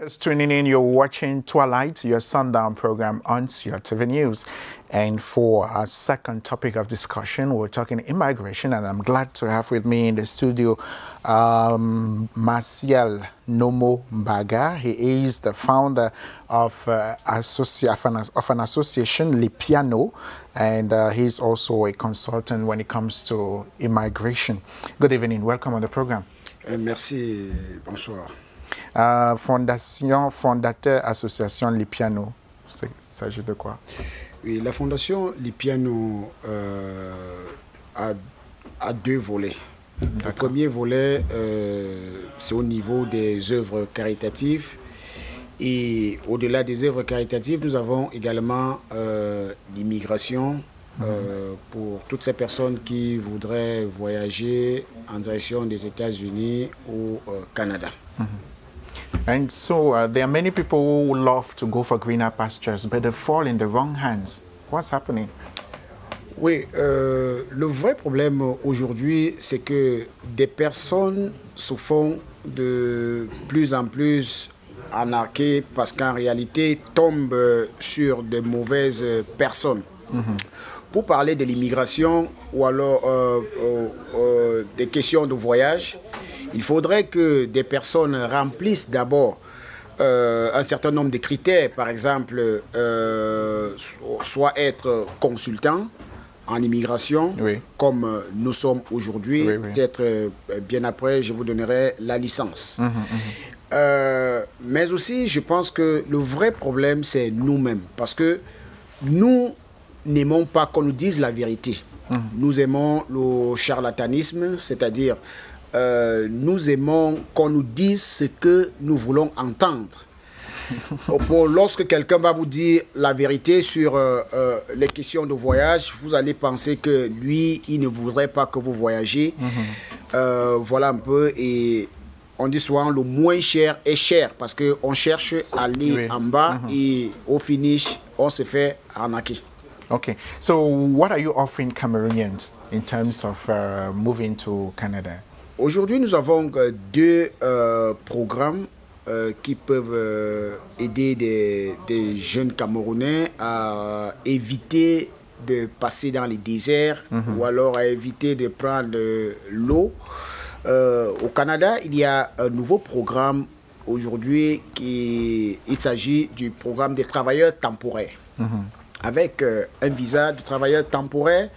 Just tuning in, you're watching Twilight, your sundown program on CRTV News. And for our second topic of discussion, we're talking immigration, and I'm glad to have with me in the studio Martial Nomo Mbaga. He is the founder of an association, Le Piano, and he's also a consultant when it comes to immigration. Good evening, welcome on the program. Merci, bonsoir. Fondateur association Le Piano, il s'agit de quoi? Oui, la fondation Le Piano a deux volets. Le premier volet, c'est au niveau des œuvres caritatives. Et au-delà des œuvres caritatives, nous avons également l'immigration pour toutes ces personnes qui voudraient voyager en direction des États-Unis ou Canada. And so there are many people who love to go for greener pastures, but they fall in the wrong hands. What's happening? Oui, le vrai problème aujourd'hui, c'est que des personnes se font de plus en plus arnaquer parce qu'en réalité, tombent sur de mauvaises personnes. Pour parler de l'immigration ou alors des questions de voyage, il faudrait que des personnes remplissent d'abord un certain nombre de critères, par exemple, soit être consultant en immigration, oui, comme nous sommes aujourd'hui. Oui, oui. Peut-être bien après, je vous donnerai la licence. Mais aussi, je pense que le vrai problème, c'est nous-mêmes, parce que nous n'aimons pas qu'on nous dise la vérité. Nous aimons le charlatanisme, c'est-à-dire nous aimons qu'on nous dise ce que nous voulons entendre. Lorsque quelqu'un va vous dire la vérité sur les questions de voyage, vous allez penser que lui, il ne voudrait pas que vous voyagiez. Voilà un peu. Et on dit souvent le moins cher est cher parce qu'on cherche à aller en bas et au finish, on se fait arnaquer. Okay, so what are you offering Cameroonians in terms of moving to Canada? Aujourd'hui, nous avons deux programmes qui peuvent aider des jeunes Camerounais à éviter de passer dans les déserts ou alors à éviter de prendre l'eau. Au Canada, il y a un nouveau programme aujourd'hui, il s'agit du programme des travailleurs temporaires. Avec un visa de travailleur temporaire,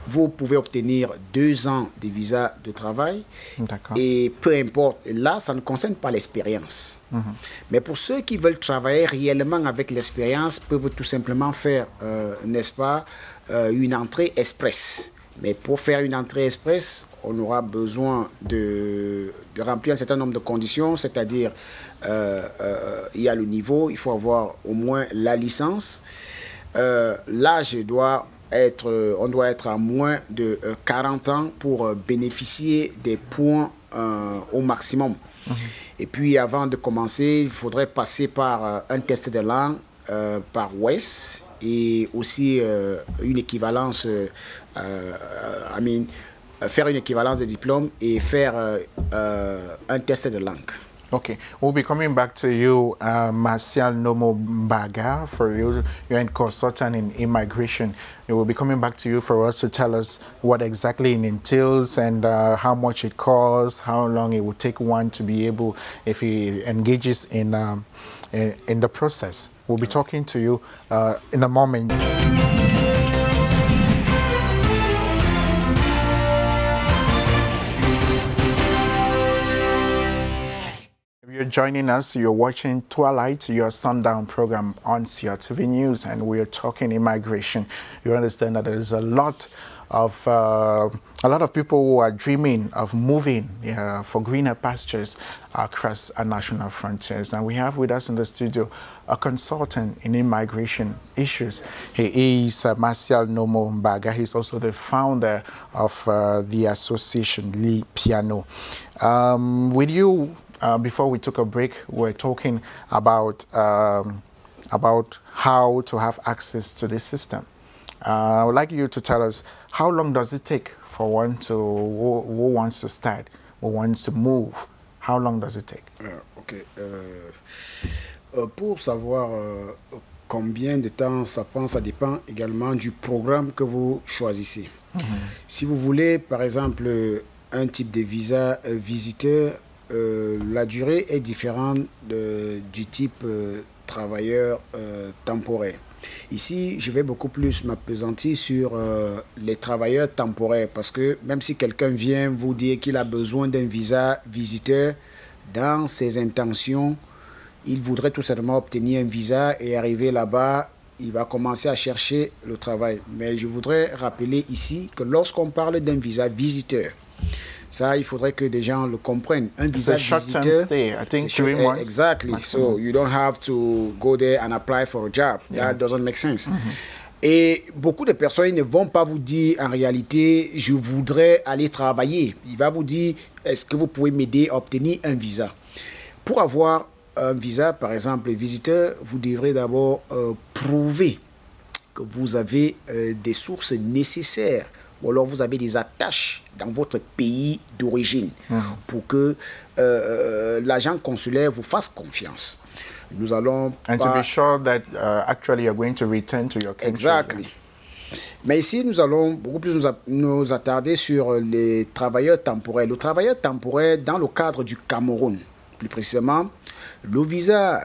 vous pouvez obtenir 2 ans de visa de travail. Et peu importe, là, ça ne concerne pas l'expérience. Mais pour ceux qui veulent travailler réellement avec l'expérience, peuvent tout simplement faire, n'est-ce pas, une entrée express. Mais pour faire une entrée express, on aura besoin de remplir un certain nombre de conditions, c'est-à-dire, il y a le niveau, il faut avoir au moins la licence. L'âge on doit être à moins de 40 ans pour bénéficier des points au maximum. Et puis avant de commencer, il faudrait passer par un test de langue par WES et aussi une équivalence, faire une équivalence de diplôme et faire un test de langue. Okay, we'll be coming back to you, Martial Nomo Mbaga, for you. You're a consultant in immigration. We will be coming back to you for us to tell us what exactly it entails and how much it costs, how long it will take one to be able, if he engages in the process. We'll be talking to you in a moment. You're joining us, you're watching Twilight, your sundown program on CRTV News, and we are talking immigration. You understand that there is a lot of people who are dreaming of moving for greener pastures across our national frontiers. And we have with us in the studio a consultant in immigration issues. He is Martial Nomo Mbaga. He's also the founder of the association Le Piano. With you, before we took a break, we were talking about how to have access to this system. I would like you to tell us, how long does it take for one to who wants to start, who wants to move? How long does it take? Ok. Pour savoir combien de temps ça prend, ça dépend également du programme que vous choisissez. Si vous voulez, par exemple, un type de visa visiteur, la durée est différente du type travailleur temporaire. Ici, je vais beaucoup plus m'appesantir sur les travailleurs temporaires parce que même si quelqu'un vient vous dire qu'il a besoin d'un visa visiteur, dans ses intentions, il voudrait tout simplement obtenir un visa et arriver là-bas, il va commencer à chercher le travail. Mais je voudrais rappeler ici que lorsqu'on parle d'un visa visiteur, ça, il faudrait que des gens le comprennent. Un visa visiteur, stay. I think 3 months. Exactly. Maximum. So you don't have to go there and apply for a job. Yeah. That doesn't make sense. Et beaucoup de personnes ne vont pas vous dire en réalité, je voudrais aller travailler. Il va vous dire, est-ce que vous pouvez m'aider à obtenir un visa? Pour avoir un visa, par exemple, visiteur, vous devrez d'abord prouver que vous avez des sources nécessaires ou alors vous avez des attaches dans votre pays d'origine pour que l'agent consulaire vous fasse confiance. Nous allons And to be sure that actually you're going to return to your country. Exactly. Mais ici, nous allons beaucoup plus nous attarder sur les travailleurs temporaires. Le travailleur temporaire dans le cadre du Cameroun, plus précisément, le visa,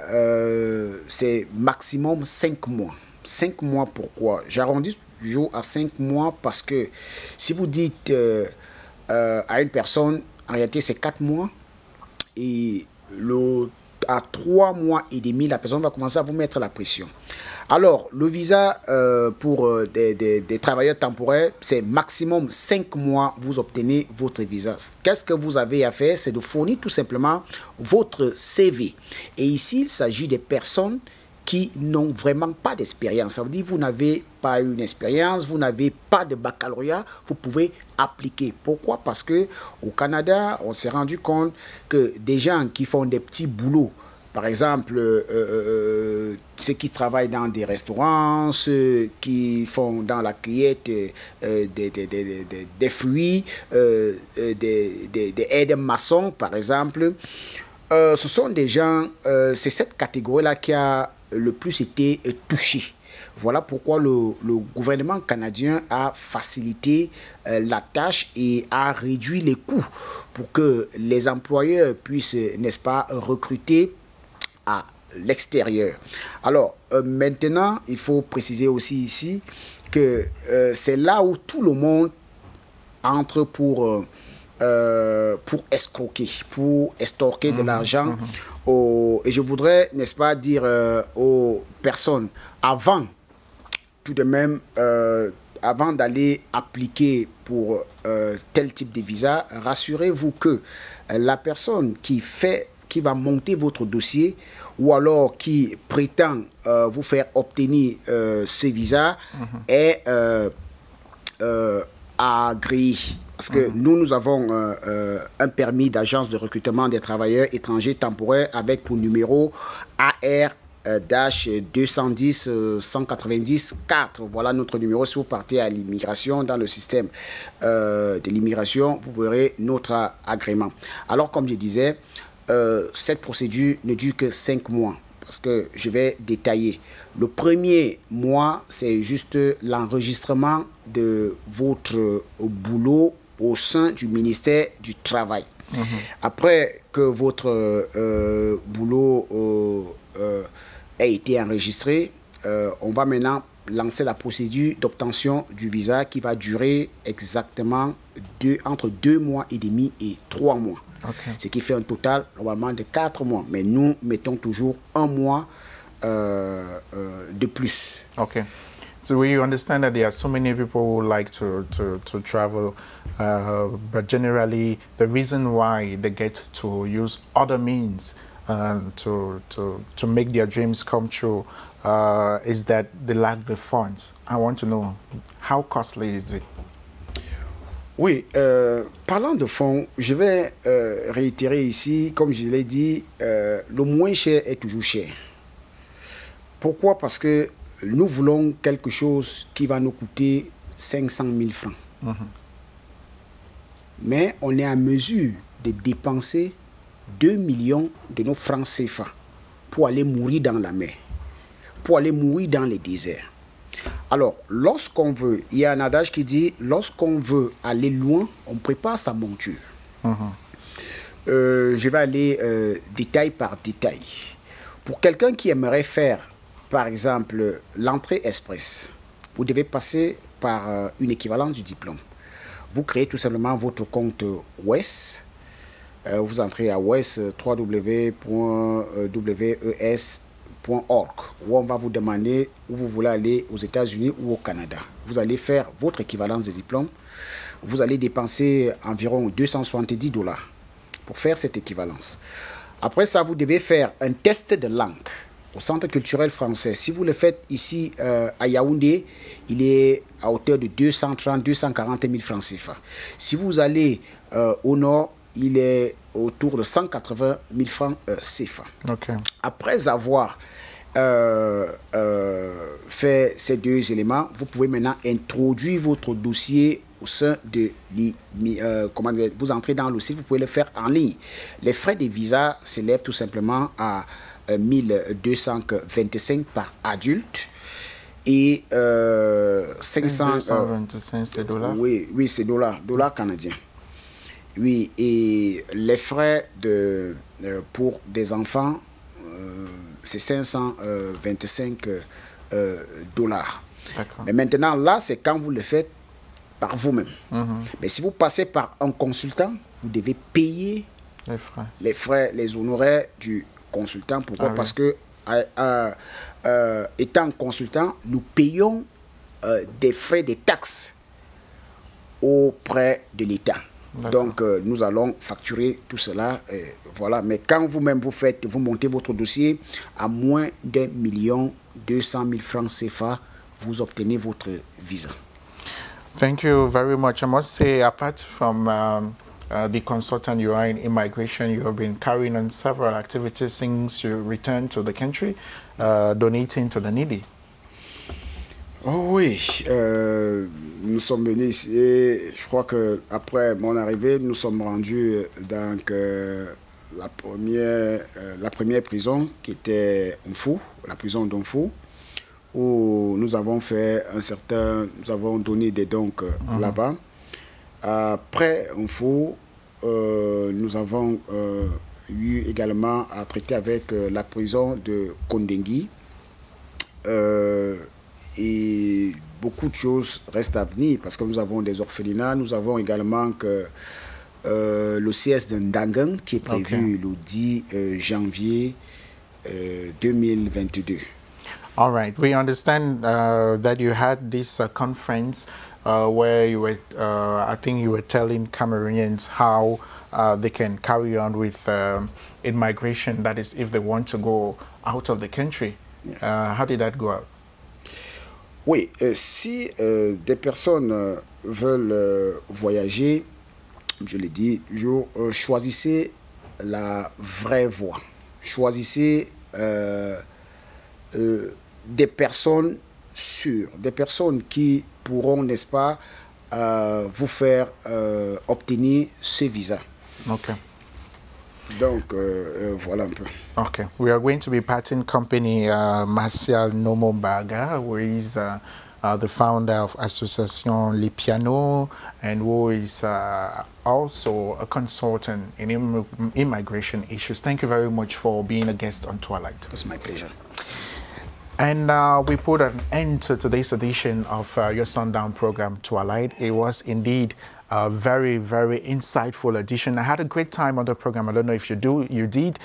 c'est maximum 5 mois. 5 mois, pourquoi? J'arrondis toujours à 5 mois parce que si vous dites à une personne, en réalité, c'est 4 mois, et à 3 mois et demi, la personne va commencer à vous mettre la pression. Alors, le visa pour des travailleurs temporaires, c'est maximum 5 mois, vous obtenez votre visa. Qu'est-ce que vous avez à faire? C'est de fournir tout simplement votre CV. Et ici, il s'agit des personnes qui n'ont vraiment pas d'expérience. Ça veut dire que vous n'avez pas une expérience, vous n'avez pas de baccalauréat, vous pouvez appliquer. Pourquoi? Parce que au Canada, on s'est rendu compte que des gens qui font des petits boulots, par exemple, ceux qui travaillent dans des restaurants, ceux qui font dans la cueillette des fruits, des aides-maçons, par exemple, ce sont des gens, c'est cette catégorie-là qui a le plus été touchée. Voilà pourquoi le gouvernement canadien a facilité la tâche et a réduit les coûts pour que les employeurs puissent, n'est-ce pas, recruter à l'extérieur. Alors, maintenant, il faut préciser aussi ici que c'est là où tout le monde entre pour escroquer, pour extorquer de l'argent. Et je voudrais, n'est-ce pas, dire aux personnes, avant, tout de même, avant d'aller appliquer pour tel type de visa, rassurez-vous que la personne qui va monter votre dossier ou alors qui prétend vous faire obtenir ce visa est agréé. Parce que nous avons un permis d'agence de recrutement des travailleurs étrangers temporaires avec pour numéro AR-210-190-4. Voilà notre numéro. Si vous partez à l'immigration, dans le système de l'immigration, vous verrez notre agrément. Alors, comme je disais, cette procédure ne dure que 5 mois. Parce que je vais détailler. Le premier mois, c'est juste l'enregistrement de votre boulot au sein du ministère du Travail. Après que votre boulot ait été enregistré, on va maintenant lancer la procédure d'obtention du visa qui va durer exactement entre 2 mois et demi et 3 mois. Okay. Ce qui fait un total normalement de 4 mois. Mais nous mettons toujours 1 mois de plus. Okay. So we understand that there are so many people who like to travel, but generally the reason why they get to use other means to make their dreams come true is that they lack the funds. I want to know, how costly is it? Oui, parlant de fonds, je vais réitérer ici, comme je l'ai dit, le moins cher est toujours cher. Pourquoi? Parce que nous voulons quelque chose qui va nous coûter 500 000 francs. Mais on est à mesure de dépenser 2 millions de nos francs CFA pour aller mourir dans la mer, pour aller mourir dans les déserts. Alors, lorsqu'on veut, il y a un adage qui dit, lorsqu'on veut aller loin, on prépare sa monture. Je vais aller détail par détail. Pour quelqu'un qui aimerait faire, par exemple, l'entrée express, vous devez passer par une équivalence du diplôme. Vous créez tout simplement votre compte WES. Vous entrez à WES, www.wes.org, où on va vous demander où vous voulez aller, aux États-Unis ou au Canada. Vous allez faire votre équivalence de diplôme. Vous allez dépenser environ 270 $ pour faire cette équivalence. Après ça, vous devez faire un test de langue au Centre culturel français. Si vous le faites ici à Yaoundé, il est à hauteur de 230-240 000 francs CFA. Si vous allez au nord, il est autour de 180 000 francs CFA. Okay. Après avoir fait ces deux éléments, vous pouvez maintenant introduire votre dossier au sein de comment dire, vous entrez dans le site, vous pouvez le faire en ligne. Les frais de visa s'élèvent tout simplement à 1225 par adulte et 225 c'est dollars. Oui, c'est dollars canadiens. Oui, et les frais pour des enfants, c'est 525 $. Mais maintenant, là, c'est quand vous le faites par vous-même. Mais si vous passez par un consultant, vous devez payer les frais, les honoraires du consultant. Pourquoi? Parce que étant consultant, nous payons des frais, des taxes auprès de l'État. Donc, nous allons facturer tout cela. Voilà. Mais quand vous-même vous montez votre dossier à moins d'1 200 000 francs CFA, vous obtenez votre visa. Thank you very much. I must say, apart from the consultant you are in immigration, you have been carrying on several activities since you returned to the country, donating to the needy. Oh oui, nous sommes venus ici et je crois qu'après mon arrivée, nous sommes rendus dans la première prison qui était Mfou, la prison d'Mfou, où nous avons fait nous avons donné des dons là-bas. Après Mfou, nous avons eu également à traiter avec la prison de Kondengui. Et beaucoup de choses restent à venir parce que nous avons des orphelinats. Nous avons également le CS de Ndangan qui est prévu le 10 janvier 2022. All right. We understand that you had this conference where you were, I think you were telling Cameroonians how they can carry on with immigration, that is, if they want to go out of the country. Yeah. How did that go out? Oui, si des personnes veulent voyager, je l'ai dit toujours, choisissez la vraie voie. Choisissez des personnes sûres, des personnes qui pourront, n'est-ce pas, vous faire obtenir ce visa. Okay. Donc, voilà un peu. Okay. We are going to be parting company Martial Nomombaga, who is the founder of Association Les Pianos and who is also a consultant in immigration issues. Thank you very much for being a guest on Twilight. It was my pleasure. And we put an end to today's edition of your Sundown program, Twilight. It was indeed a very, very insightful edition. I had a great time on the program. I don't know if you did.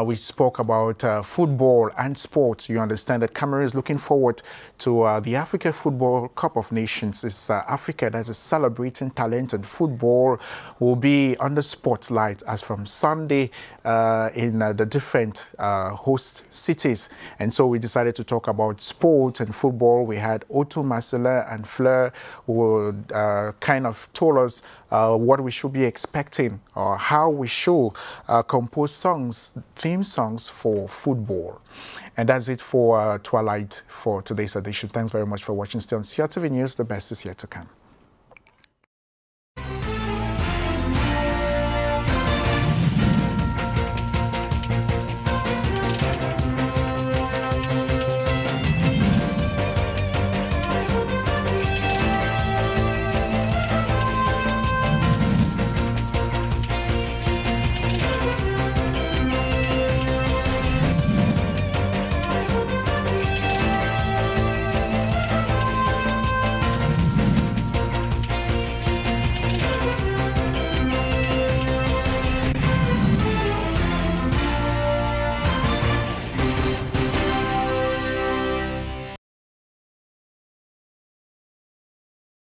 We spoke about football and sports. You understand that Cameroon is looking forward to the Africa Football Cup of Nations. It's Africa that is celebrating talent, and football will be under spotlight as from Sunday in the different host cities. And so we decided to talk about sport and football. We had Otto, Marcelin, and Fleur who kind of told us what we should be expecting or how we should compose songs, theme songs for football. And that's it for Twilight for today's edition. Thanks very much for watching. Stay on CRTV News. The best is yet to come.